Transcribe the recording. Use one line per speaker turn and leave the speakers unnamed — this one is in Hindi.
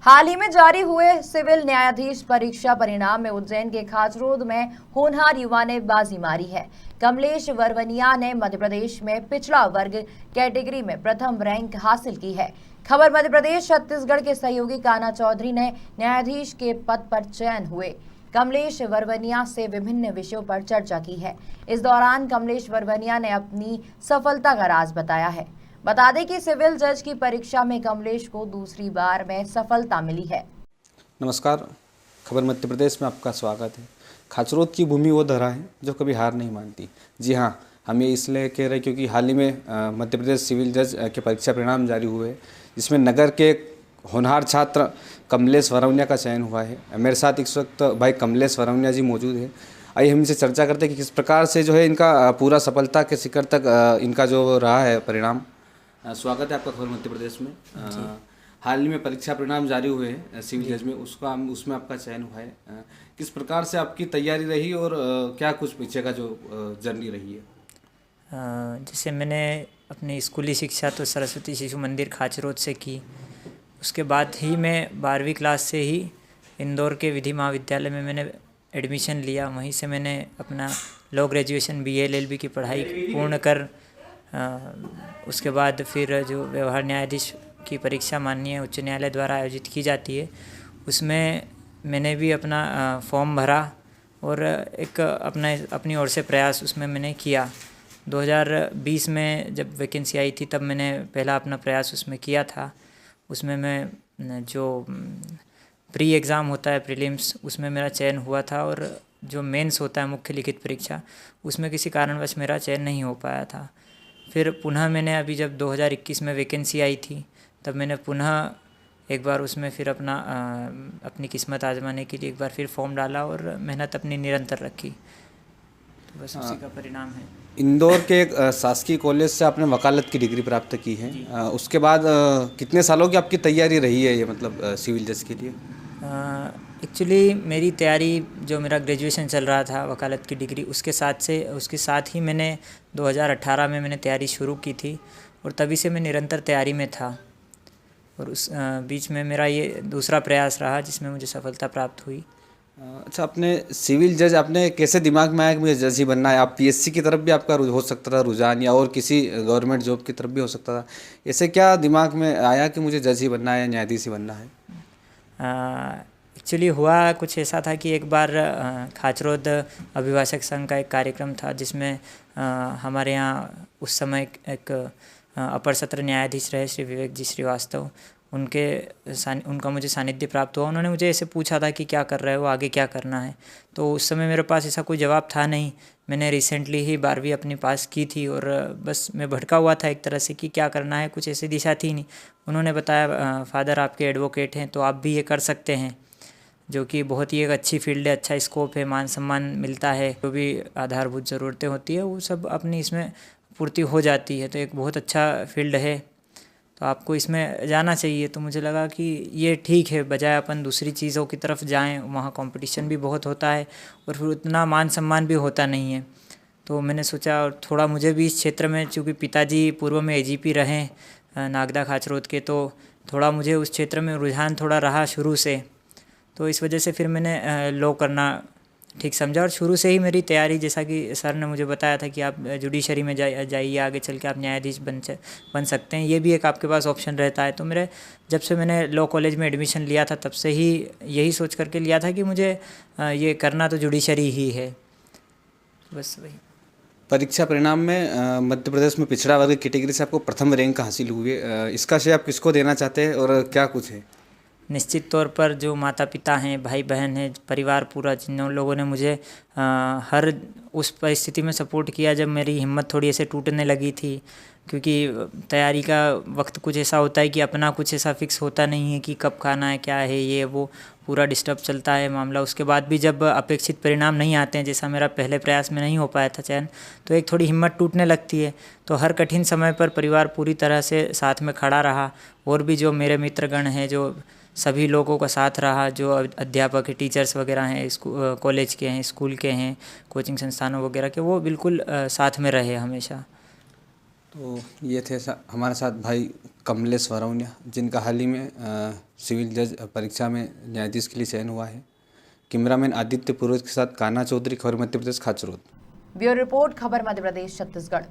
हाल ही में जारी हुए सिविल न्यायाधीश परीक्षा परिणाम में उज्जैन के खाचरोद में होनहार युवा ने बाजी मारी है। कमलेश वरवनिया ने मध्य प्रदेश में पिछड़ा वर्ग कैटेगरी में प्रथम रैंक हासिल की है। खबर मध्य प्रदेश छत्तीसगढ़ के सहयोगी कान्हा चौधरी ने न्यायाधीश के पद पर चयन हुए कमलेश वरवनिया से विभिन्न विषयों पर चर्चा की है। इस दौरान कमलेश वरवनिया ने अपनी सफलता का राज बताया है। बता दें कि सिविल जज की परीक्षा में कमलेश को दूसरी बार में सफलता मिली है।
नमस्कार, खबर मध्य प्रदेश में आपका स्वागत है। खाचरोद की भूमि वो धरा है जो कभी हार नहीं मानती। जी हाँ, हम ये इसलिए कह रहे हैं क्योंकि हाल ही में मध्य प्रदेश सिविल जज के परीक्षा परिणाम जारी हुए, जिसमें नगर के होनहार छात्र कमलेश वरवनिया का चयन हुआ है। मेरे साथ इस वक्त भाई कमलेश वरवनिया जी मौजूद है। आइए हम इनसे चर्चा करते हैं कि किस प्रकार से जो है इनका पूरा सफलता के शिखर तक इनका जो रहा है परिणाम। स्वागत है आपका खबर मध्य प्रदेश में। हाल ही में परीक्षा परिणाम जारी हुए हैं सिविल जज में, उसमें आपका चयन हुआ है। किस प्रकार से आपकी तैयारी रही और क्या कुछ पीछे का जो जर्नी रही है?
जैसे मैंने अपनी स्कूली शिक्षा तो सरस्वती शिशु मंदिर खाचरोद से की। उसके बाद ही मैं 12वीं क्लास से ही इंदौर के विधि महाविद्यालय में मैंने एडमिशन लिया। वहीं से मैंने अपना लॉ ग्रेजुएशन BA LLB की पढ़ाई पूर्ण कर उसके बाद फिर जो व्यवहार न्यायाधीश की परीक्षा माननीय उच्च न्यायालय द्वारा आयोजित की जाती है, उसमें मैंने भी अपना फॉर्म भरा और एक अपनी ओर से प्रयास उसमें मैंने किया। 2020 में जब वैकेंसी आई थी तब मैंने पहला अपना प्रयास उसमें किया था। उसमें मैं जो प्री एग्ज़ाम होता है प्रीलिम्स, उसमें मेरा चयन हुआ था और जो मेंस होता है मुख्य लिखित परीक्षा, उसमें किसी कारणवश मेरा चयन नहीं हो पाया था। फिर पुनः मैंने अभी जब 2021 में वैकेंसी आई थी तब मैंने पुनः एक बार उसमें फिर अपनी किस्मत आजमाने के लिए एक बार फिर फॉर्म डाला और मेहनत अपनी निरंतर रखी। तो बस उसी का परिणाम है।
इंदौर के एक शासकीय कॉलेज से आपने वकालत की डिग्री प्राप्त की है। उसके बाद कितने सालों की आपकी तैयारी रही है ये मतलब सिविल जज के लिए?
एक्चुअली मेरी तैयारी जो मेरा ग्रेजुएशन चल रहा था वकालत की डिग्री, उसके साथ ही मैंने 2018 में मैंने तैयारी शुरू की थी और तभी से मैं निरंतर तैयारी में था। और उस बीच में मेरा ये दूसरा प्रयास रहा जिसमें मुझे सफलता प्राप्त हुई।
अच्छा, आपने सिविल जज आपने कैसे दिमाग में आया कि मुझे जज ही बनना है? आप PSC की तरफ भी आपका हो सकता था रुझान, या और किसी गवर्नमेंट जॉब की तरफ भी हो सकता था। ऐसे क्या दिमाग में आया कि मुझे जज ही बनना है या न्यायाधीश ही बनना है?
एक्चुअली हुआ कुछ ऐसा था कि एक बार खाचरोद अभिभाषक संघ का एक कार्यक्रम था जिसमें हमारे यहाँ उस समय एक अपर सत्र न्यायाधीश रहे श्री विवेक जी श्रीवास्तव, उनका मुझे सानिध्य प्राप्त हुआ। उन्होंने मुझे ऐसे पूछा था कि क्या कर रहे हो, आगे क्या करना है। तो उस समय मेरे पास ऐसा कोई जवाब था नहीं। मैंने रिसेंटली ही 12वीं अपनी पास की थी और बस मैं भटका हुआ था एक तरह से कि क्या करना है, कुछ ऐसी दिशा थी नहीं। उन्होंने बताया फादर आपके एडवोकेट हैं तो आप भी ये कर सकते हैं, जो कि बहुत ही एक अच्छी फील्ड है, अच्छा स्कोप है, मान सम्मान मिलता है, जो भी आधारभूत ज़रूरतें होती है वो सब अपनी इसमें पूर्ति हो जाती है। तो एक बहुत अच्छा फील्ड है, तो आपको इसमें जाना चाहिए। तो मुझे लगा कि ये ठीक है, बजाय अपन दूसरी चीज़ों की तरफ जाएं, वहाँ कंपटीशन भी बहुत होता है और फिर उतना मान सम्मान भी होता नहीं है। तो मैंने सोचा और थोड़ा मुझे भी इस क्षेत्र में, चूँकि पिताजी पूर्व में AGP रहे नागदा खाचरोद के, तो थोड़ा मुझे उस क्षेत्र में रुझान थोड़ा रहा शुरू से। तो इस वजह से फिर मैंने लॉ करना ठीक समझा और शुरू से ही मेरी तैयारी, जैसा कि सर ने मुझे बताया था कि आप जुडिशरी में जाइए, आगे चल के आप न्यायाधीश बन सकते हैं, ये भी एक आपके पास ऑप्शन रहता है। तो जब से मैंने लॉ कॉलेज में एडमिशन लिया था तब से ही यही सोच करके लिया था कि मुझे ये करना तो जुडिशरी ही है। बस वही।
परीक्षा परिणाम में मध्य प्रदेश में पिछड़ा वर्ग कैटेगरी से आपको प्रथम रैंक हासिल हुई है। इसका श्रेय आप किसको देना चाहते हैं और क्या कुछ है?
निश्चित तौर पर जो माता पिता हैं, भाई बहन हैं, परिवार पूरा, जिन लोगों ने मुझे हर उस परिस्थिति में सपोर्ट किया जब मेरी हिम्मत थोड़ी ऐसे टूटने लगी थी। क्योंकि तैयारी का वक्त कुछ ऐसा होता है कि अपना कुछ ऐसा फिक्स होता नहीं है कि कब खाना है, क्या है, ये वो पूरा डिस्टर्ब चलता है मामला। उसके बाद भी जब अपेक्षित परिणाम नहीं आते हैं, जैसा मेरा पहले प्रयास में नहीं हो पाया था चयन, तो एक थोड़ी हिम्मत टूटने लगती है। तो हर कठिन समय पर परिवार पूरी तरह से साथ में खड़ा रहा और भी जो मेरे मित्रगण हैं, जो सभी लोगों का साथ रहा, जो अध्यापक है, टीचर्स वगैरह हैं, कॉलेज के हैं, स्कूल के हैं, कोचिंग संस्थानों वगैरह के, वो बिल्कुल साथ में रहे हमेशा।
तो ये थे हमारे साथ भाई कमलेश वरौनिया, जिनका हाल ही में सिविल जज परीक्षा में न्यायाधीश के लिए चयन हुआ है। कैमरामैन आदित्य पुरोहित के साथ कान्हा चौधरी, खबर मध्य प्रदेश, खाचरोद।
ब्यूरो रिपोर्ट, खबर मध्य प्रदेश छत्तीसगढ़।